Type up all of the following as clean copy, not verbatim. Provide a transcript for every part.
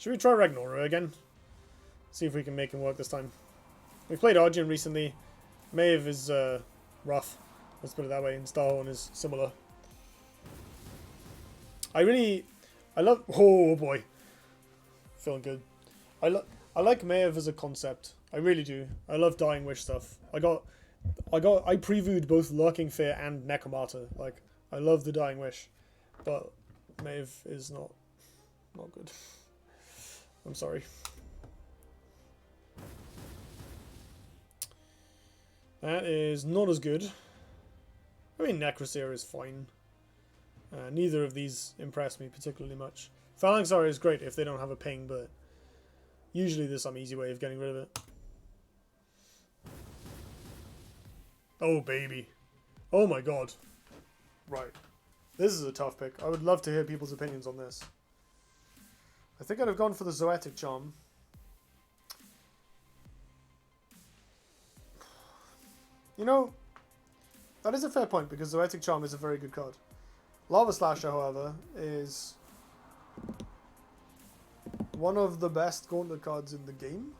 Should we try Ragnora again? See if we can make him work this time. We played Arjun recently. Maeve is rough. Let's put it that way. And Starhorn is similar. I love... Oh boy. Feeling good. I like Maeve as a concept. I really do. I love Dying Wish stuff. I previewed both Lurking Fear and Necromata. Like, I love the Dying Wish. But Maeve is not good. I'm sorry. That is not as good. I mean, Necroseer is fine. Neither of these impress me particularly much. Phalanxar is great if they don't have a ping, but usually there's some easy way of getting rid of it. Oh, baby. Oh my god. Right. This is a tough pick. I would love to hear people's opinions on this. I think I'd have gone for the Zoetic Charm. You know, that is a fair point because Zoetic Charm is a very good card. Lava Slasher, however, is one of the best Gauntlet cards in the game.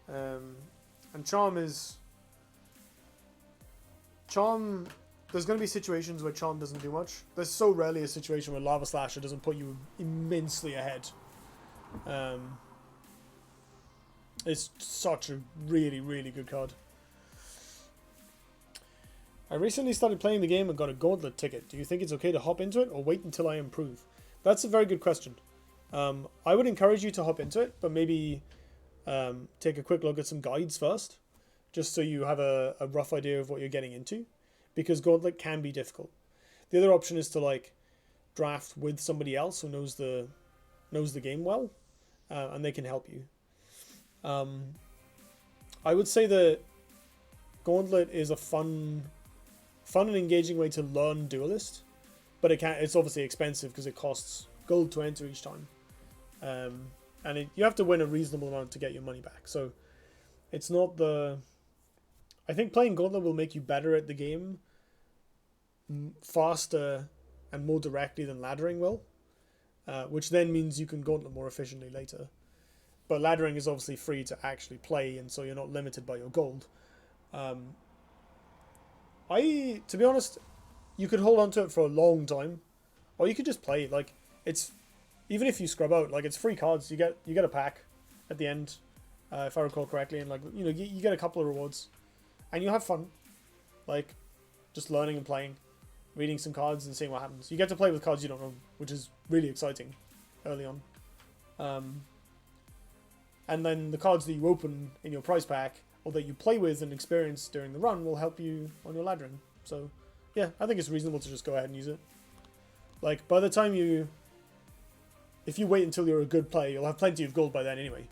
And Charm is... Charm... There's going to be situations where Charm doesn't do much. There's so rarely a situation where Lava Slasher doesn't put you immensely ahead. It's such a really, really good card. I recently started playing the game and got a Gauntlet ticket. Do you think it's okay to hop into it or wait until I improve? That's a very good question. I would encourage you to hop into it, but maybe take a quick look at some guides first, just so you have a rough idea of what you're getting into, because Gauntlet can be difficult. The other option is to like draft with somebody else who knows the game well, and they can help you. I would say that Gauntlet is a fun and engaging way to learn Duelyst, but it's obviously expensive because it costs gold to enter each time, and you have to win a reasonable amount to get your money back. So it's not the... I think playing Gauntlet will make you better at the game faster and more directly than laddering will, which then means you can Gauntlet more efficiently later. But laddering is obviously free to actually play, and so you're not limited by your gold. To be honest, you could hold on to it for a long time, or you could just play. Like, it's, even if you scrub out, like, it's free cards. You get a pack at the end, if I recall correctly, and like, you know, you get a couple of rewards, and you'll have fun, like, just learning and playing, reading some cards and seeing what happens. You get to play with cards you don't know, which is really exciting early on. And then the cards that you open in your prize pack, or that you play with and experience during the run, will help you on your laddering. So, yeah, I think it's reasonable to just go ahead and use it. Like, by the time if you wait until you're a good player, you'll have plenty of gold by then anyway.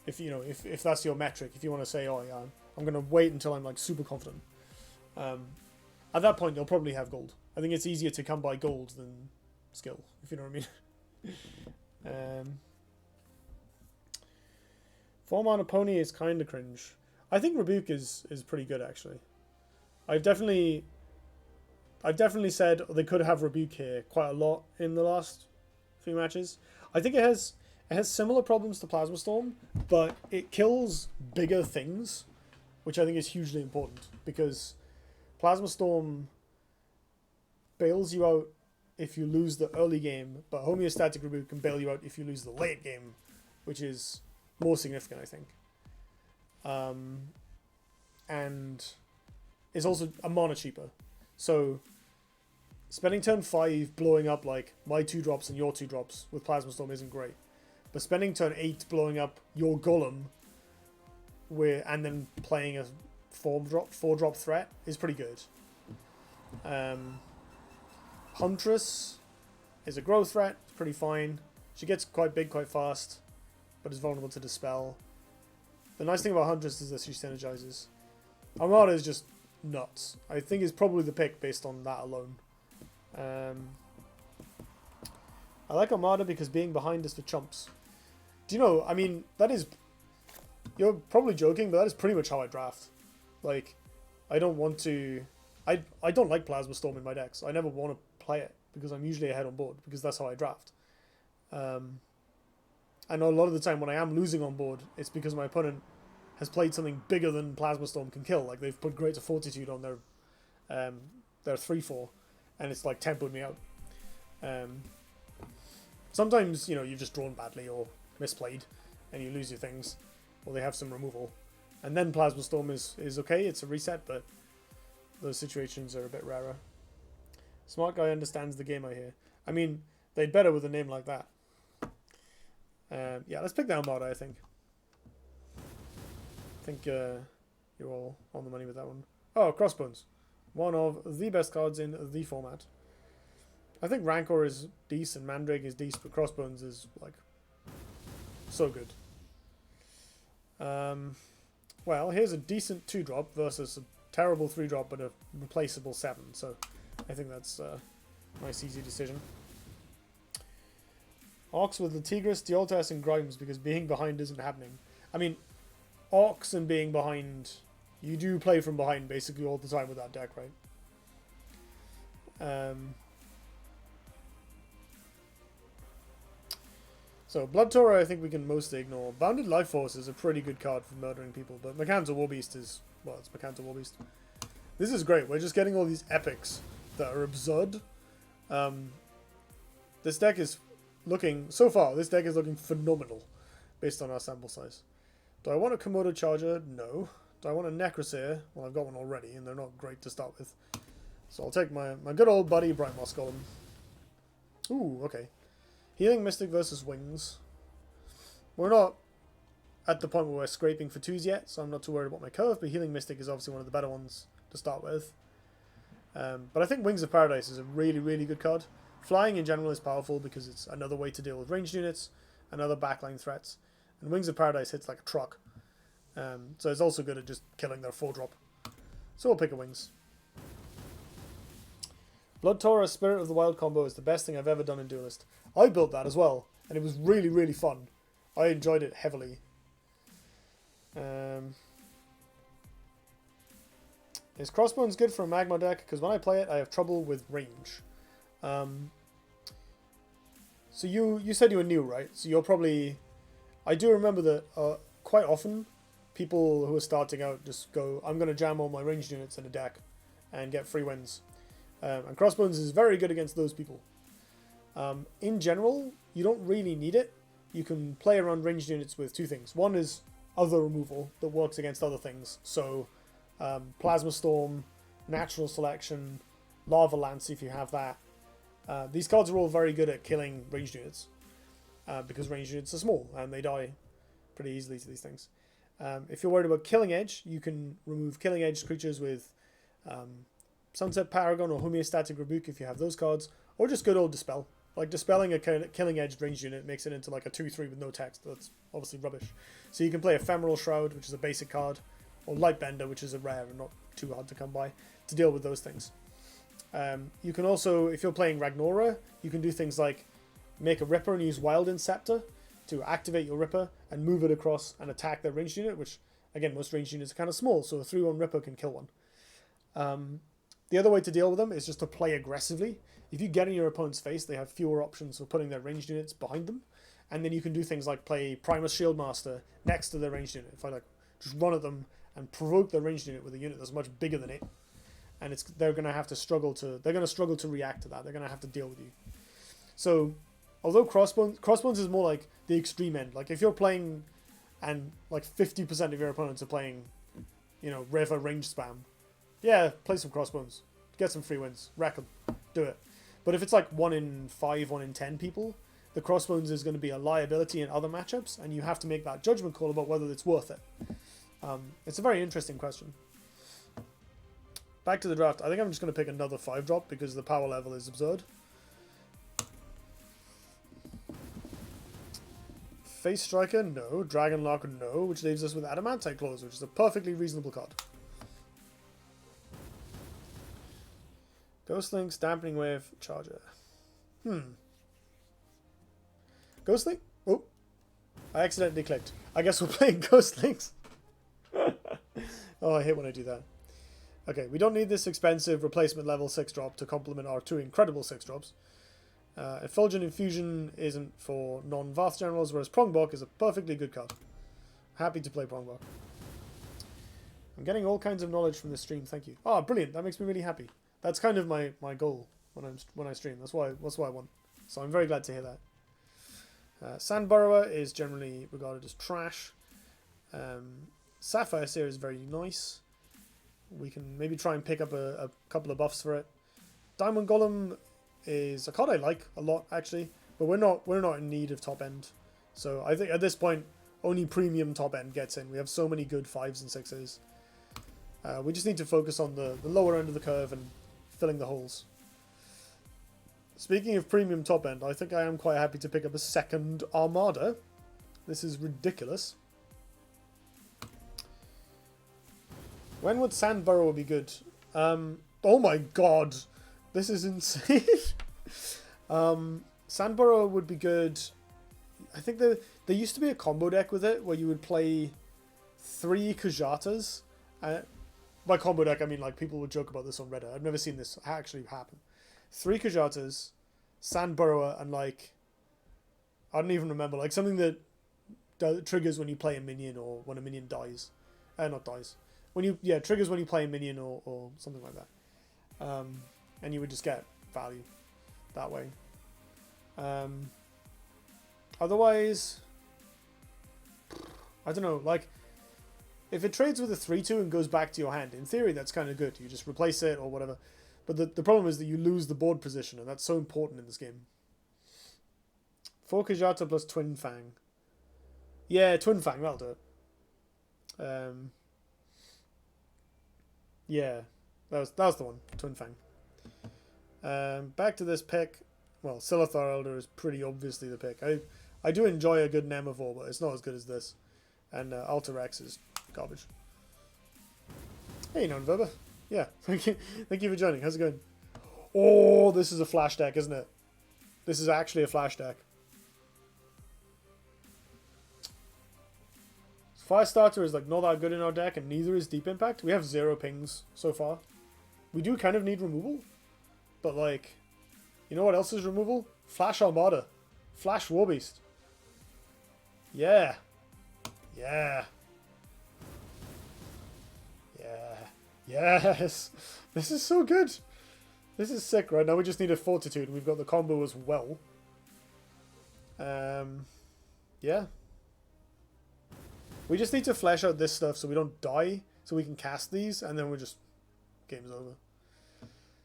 If that's your metric, if you want to say, oh yeah, I'm going to wait until I'm like super confident. At that point, you'll probably have gold. I think it's easier to come by gold than skill, if you know what I mean. 4-mana pony is kind of cringe. I think Rebuke is pretty good, actually. I've definitely said they could have Rebuke here quite a lot in the last few matches. I think it has similar problems to Plasma Storm, but it kills bigger things, which I think is hugely important, because Plasma Storm bails you out if you lose the early game, but Homeostatic Rebuke can bail you out if you lose the late game, which is more significant, I think. And it's also a mana cheaper. So spending turn 5 blowing up like my 2-drops and your 2-drops with Plasma Storm isn't great. But spending turn 8 blowing up your Golem and then playing a 4-drop threat is pretty good. Huntress is a growth threat, it's pretty fine. She gets quite big quite fast, but is vulnerable to Dispel. The nice thing about Huntress is that she synergizes. Armada is just nuts. I think it's probably the pick based on that alone. I like Armada because being behind is for chumps. Do you know, I mean, that is... You're probably joking, but that is pretty much how I draft. Like, I don't want to... I don't like Plasma Storm in my decks. I never want to play it because I'm usually ahead on board because that's how I draft. And a lot of the time when I am losing on board, it's because my opponent has played something bigger than Plasma Storm can kill. Like they've put Greater Fortitude on their 3/4, and it's like tempoed me out. Sometimes, you know, you've just drawn badly or misplayed, and you lose your things, or they have some removal. And then Plasma Storm is okay, it's a reset, but those situations are a bit rarer. Smart guy understands the game, I hear. I mean, they'd better with a name like that. Yeah, let's pick the Armada, I think. I think you're all on the money with that one. Oh, Crossbones. One of the best cards in the format. I think Rancor is decent, Mandrake is decent, but Crossbones is, like, so good. Well, here's a decent 2-drop versus a terrible 3-drop, but a replaceable 7. So I think that's a nice, easy decision. Ox with the Tigris, Dioltas, and Grimes, because being behind isn't happening. I mean, Ox and being behind, you do play from behind basically all the time with that deck, right? So, Blood Torah I think we can mostly ignore. Bounded Life Force is a pretty good card for murdering people, but Mechanical Warbeast is, well, it's Mechanical Warbeast. This is great, we're just getting all these epics that are absurd. This deck is looking, so far, this deck is looking phenomenal based on our sample size. Do I want a Komodo Charger? No. Do I want a Necroseer? Well, I've got one already, and they're not great to start with. So I'll take my good old buddy Bright Moss Golem. Ooh, okay. Healing Mystic versus Wings. We're not at the point where we're scraping for 2s yet, so I'm not too worried about my curve, but Healing Mystic is obviously one of the better ones to start with. But I think Wings of Paradise is a really, really good card. Flying in general is powerful because it's another way to deal with ranged units and other backline threats. And Wings of Paradise hits like a truck. So it's also good at just killing their 4-drop. So we'll pick a Wings. Blood Torah Spirit of the Wild combo is the best thing I've ever done in Duelyst. I built that as well, and it was really, really fun. I enjoyed it heavily. Is Crossbones good for a Magma deck? Because when I play it, I have trouble with range. So you said you were new, right? So you're probably... I do remember that quite often, people who are starting out just go, I'm going to jam all my ranged units in a deck and get free wins. And Crossbones is very good against those people. In general, you don't really need it. You can play around ranged units with 2 things. One is other removal that works against other things. So Plasma Storm, Natural Selection, Lava Lance if you have that. These cards are all very good at killing ranged units. Because ranged units are small and they die pretty easily to these things. If you're worried about Killing Edge, you can remove Killing Edge creatures with Sunset Paragon or Homeostatic Rebuke if you have those cards. Or just good old Dispel. Like, dispelling a Killing Edge ranged unit makes it into like a 2/3 with no text. That's obviously rubbish. So you can play Ephemeral Shroud, which is a basic card, or Lightbender, which is a rare and not too hard to come by, to deal with those things. You can also, if you're playing Ragnora, you can do things like make a Ripper and use Wild Inceptor to activate your Ripper and move it across and attack their ranged unit, which, again, most ranged units are kind of small, so a 3/1 Ripper can kill one. The other way to deal with them is just to play aggressively. If you get in your opponent's face, they have fewer options for putting their ranged units behind them. And then you can do things like play Primus Shieldmaster next to their ranged unit. If I like just run at them and provoke their ranged unit with a unit that's much bigger than it, and they're going to have to struggle to react to that. They're going to have to deal with you. So, although Crossbones is more like the extreme end. Like if you're playing, and like 50% of your opponents are playing, you know, River range spam. Yeah, play some Crossbones, get some free wins, wreck them, do it. But if it's like 1 in 5, 1 in 10 people, the Crossbones is going to be a liability in other matchups, and you have to make that judgment call about whether it's worth it. It's a very interesting question. Back to the draft. I think I'm just going to pick another 5-drop because the power level is absurd. Face Striker, no. Dragon Lock, no. Which leaves us with Adamantite Claws, which is a perfectly reasonable card. Ghostlink, Dampening Wave, Charger. Ghostlink? Oh, I accidentally clicked. I guess we're playing Ghostlinks. Oh, I hate when I do that. Okay, we don't need this expensive replacement level 6-drop to complement our 2 incredible 6-drops. Effulgent Infusion isn't for non-Vath generals, whereas Prongbok is a perfectly good card. Happy to play Prongbok. I'm getting all kinds of knowledge from this stream. Thank you. Oh, brilliant! That makes me really happy. That's kind of my goal when I stream. That's what I want. So I'm very glad to hear that. Sandburrower is generally regarded as trash. Sapphire Seer is very nice. We can maybe try and pick up a couple of buffs for it. Diamond Golem is a card I like a lot actually, but we're not in need of top end. So I think at this point only premium top end gets in. We have so many good 5s and 6s. We just need to focus on the lower end of the curve and filling the holes. Speaking of premium top end, I think I am quite happy to pick up a second Armada. This is ridiculous. When would Sandburrower be good? Oh my god. This is insane. Sandburrower would be good. I think there used to be a combo deck with it where you would play 3 Kajatas. By combo deck, I mean like people would joke about this on Reddit. I've never seen this actually happen. 3 Kajatas, Sandburrower, and like I don't even remember, like something that triggers when you play a minion or when a minion dies. Not dies. Triggers when you play a minion or something like that. And you would just get value that way. Otherwise, I don't know, like if it trades with a 3-2 and goes back to your hand, in theory that's kind of good. You just replace it or whatever. But the problem is that you lose the board position, and that's so important in this game. 4 Kajata plus Twin Fang. Yeah, Twin Fang, that'll do it. Yeah, that was the one, Twin Fang. Back to this pick. Well, Silithar Elder is pretty obviously the pick. I do enjoy a good Nemivore, but it's not as good as this. And Alter Rex is garbage. Hey, Non-Verba. Yeah, thank you for joining. How's it going? Oh, this is a flash deck, isn't it? This is actually a flash deck. Firestarter is like not that good in our deck, and neither is Deep Impact. We have 0 pings so far. We do kind of need removal, but like, you know what else is removal? Flash Armada, Flash Warbeast. Yeah, yeah, yeah, yes. This is so good. This is sick. Right now we just need a Fortitude, and we've got the combo as well. Yeah. We just need to flesh out this stuff so we don't die, so we can cast these, and then we're just... game's over.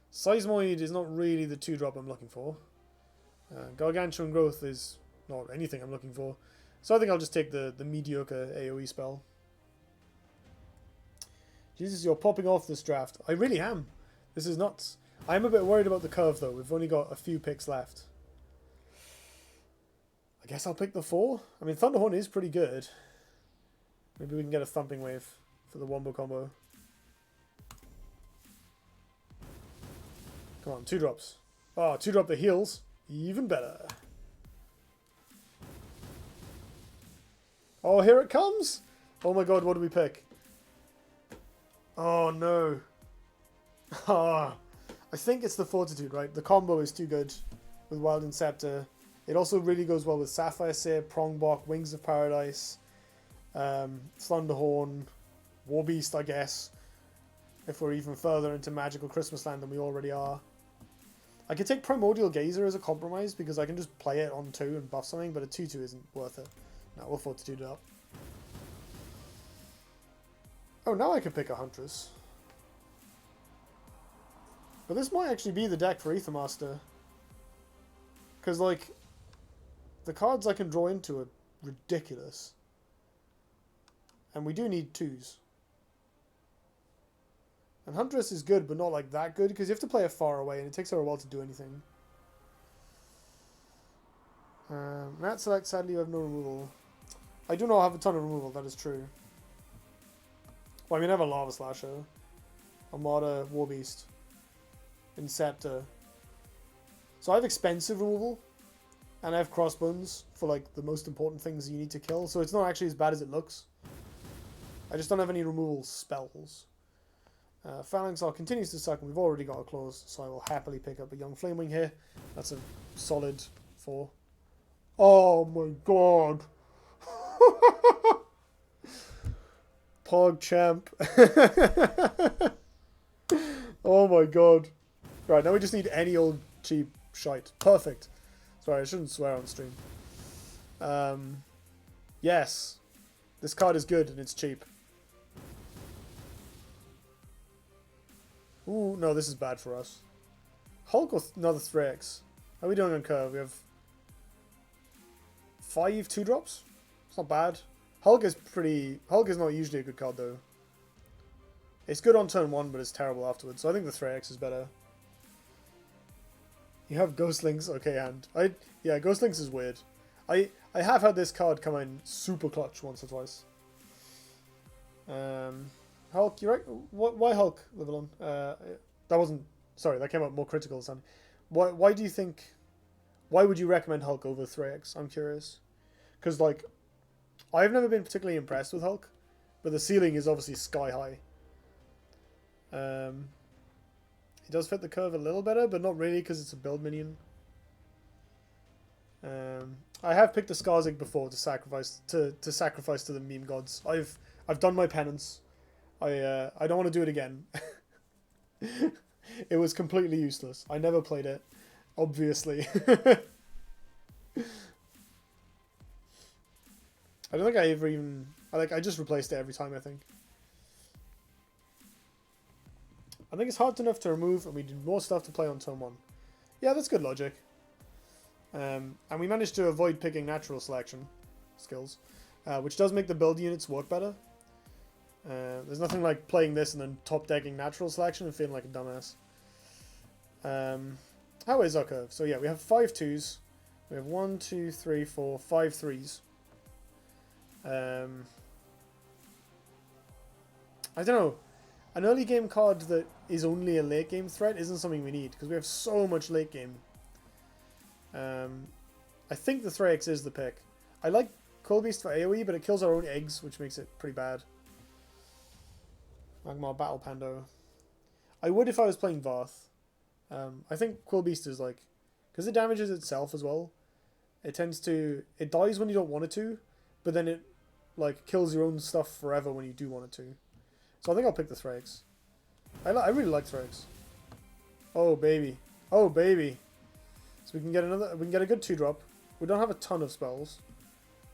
Seismoid is not really the 2-drop I'm looking for. Gargantuan Growth is not anything I'm looking for. So I think I'll just take the mediocre AoE spell. Jesus, you're popping off this draft. I really am. This is nuts. I'm a bit worried about the curve, though. We've only got a few picks left. I guess I'll pick the 4. I mean, Thunderhorn is pretty good. Maybe we can get a Thumping Wave for the Wombo combo. Come on, 2 drops. Oh, 2-drop the heals. Even better. Oh, here it comes! Oh my god, what do we pick? Oh no. Ah, I think it's the Fortitude, right? The combo is too good with Wild Inceptor. It also really goes well with Sapphire Seer, Prongbok, Wings of Paradise, Thunderhorn, Warbeast, I guess, if we're even further into Magical Christmas Land than we already are. I could take Primordial Gazer as a compromise because I can just play it on 2 and buff something, but a 2-2 isn't worth it. No, we'll Fortitude it up. Oh, now I can pick a Huntress. But this might actually be the deck for Aethermaster. Because, like, the cards I can draw into are ridiculous. And we do need 2s. And Huntress is good, but not like that good, because you have to play it far away, and it takes her a while to do anything. Rat Select, sadly you have no removal. I do not have a ton of removal, that is true. Well, I mean, I have a Lava Slasher, Armada, Warbeast, Inceptor. So I have expensive removal, and I have Crossbones for like the most important things you need to kill, so it's not actually as bad as it looks. I just don't have any removal spells. Phalanx continues to suck, and we've already got a claws, so I will happily pick up a young Flamewing here. That's a solid 4. Oh my god! Pog champ. Oh my god. Right, now we just need any old cheap shite. Perfect. Sorry, I shouldn't swear on stream. Yes. This card is good and it's cheap. Ooh, no, this is bad for us. Hulk with another 3x. How are we doing on curve? We have 5 2-drops? It's not bad. Hulk is not usually a good card though. It's good on turn 1, but it's terrible afterwards. So I think the 3x is better. You have Ghostlinks, okay, and yeah, Ghostlinks is weird. I have had this card come in super clutch once or twice. Hulk, you're right. Why Hulk, Livalon? That wasn't. Sorry, that came out more critical than. Why do you think? Why would you recommend Hulk over 3x? I'm curious. Because like, I've never been particularly impressed with Hulk, but the ceiling is obviously sky high. It does fit the curve a little better, but not really because it's a build minion. I have picked a Skarsgård before to sacrifice to the meme gods. I've done my penance. I don't want to do it again. It was completely useless. I never played it, obviously. I don't think I ever even... I just replaced it every time, I think. I think it's hard enough to remove, and we did more stuff to play on turn 1. Yeah, that's good logic. And we managed to avoid picking natural selection skills, which does make the build units work better. There's nothing like playing this and then top decking natural selection and feeling like a dumbass. How is our curve? So yeah, we have 5 2s. We have 1, 2, 3, 4, 5 3s. I don't know. An early game card that is only a late game threat isn't something we need because we have so much late game. I think the 3x is the pick. I like Cold Beast for AoE, but it kills our own eggs, which makes it pretty bad. Magmar Battle Pando. I would if I was playing Varth. I think Quill Beast is like... Because it damages itself as well. It tends to... It dies when you don't want it to, but then it like kills your own stuff forever when you do want it to. So I think I'll pick the Thrax. I really like Thrax. Oh baby. Oh baby. So we can get a good 2-drop. We don't have a ton of spells.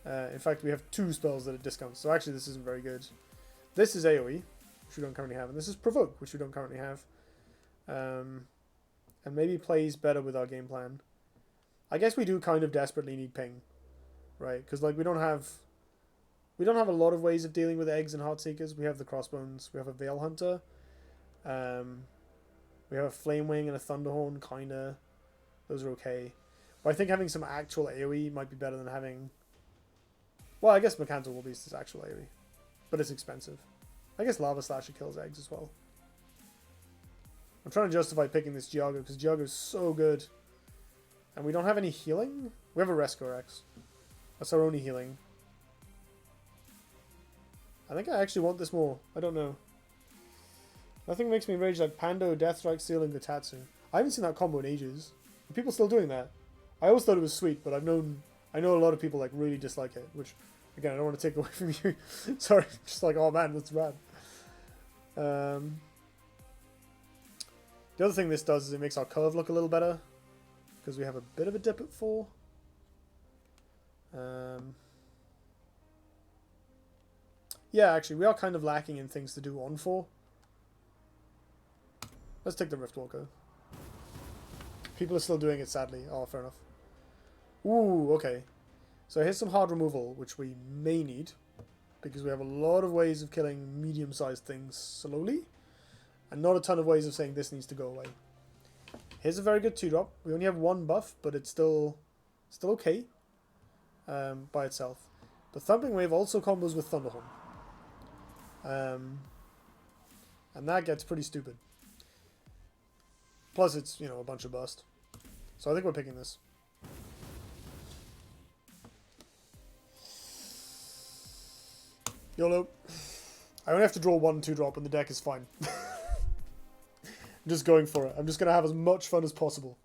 In fact, we have 2 spells that are discounts. So actually this isn't very good. This is AoE, which we don't currently have. And this is Provoke, which we don't currently have. And maybe plays better with our game plan. I guess we do kind of desperately need ping. Right? Because like we don't have a lot of ways of dealing with eggs and Heartseekers. We have the Crossbones. We have a Veil Hunter. We have a Flame Wing and a Thunderhorn, kinda. Those are okay. But I think having some actual AoE might be better than having... Well, I guess Mechanical Beast is actual AoE. But it's expensive. I guess Lava Slasher kills eggs as well. I'm trying to justify picking this Giago because Giago is so good. And we don't have any healing? We have a Rescue X. That's our only healing. I think I actually want this more. I don't know. Nothing makes me rage like Pando, Deathstrike, Seal, and Gotatsu. I haven't seen that combo in ages. Are people still doing that? I always thought it was sweet, but I know a lot of people like really dislike it, which again I don't want to take away from you. Sorry, just like, oh man, that's rad. The other thing this does is it makes our curve look a little better because we have a bit of a dip at 4. Yeah, actually, we are kind of lacking in things to do on 4. Let's take the Riftwalker. People are still doing it, sadly. Oh, fair enough. Ooh, okay. So here's some hard removal, which we may need. Because we have a lot of ways of killing medium-sized things slowly. And not a ton of ways of saying this needs to go away. Here's a very good 2-drop. We only have 1 buff, but it's still okay by itself. The Thumping Wave also combos with Thunderhorn. And that gets pretty stupid. Plus it's, a bunch of burst. So I think we're picking this. YOLO. I only have to draw 1 2-drop and the deck is fine. I'm just going for it. I'm just gonna have as much fun as possible.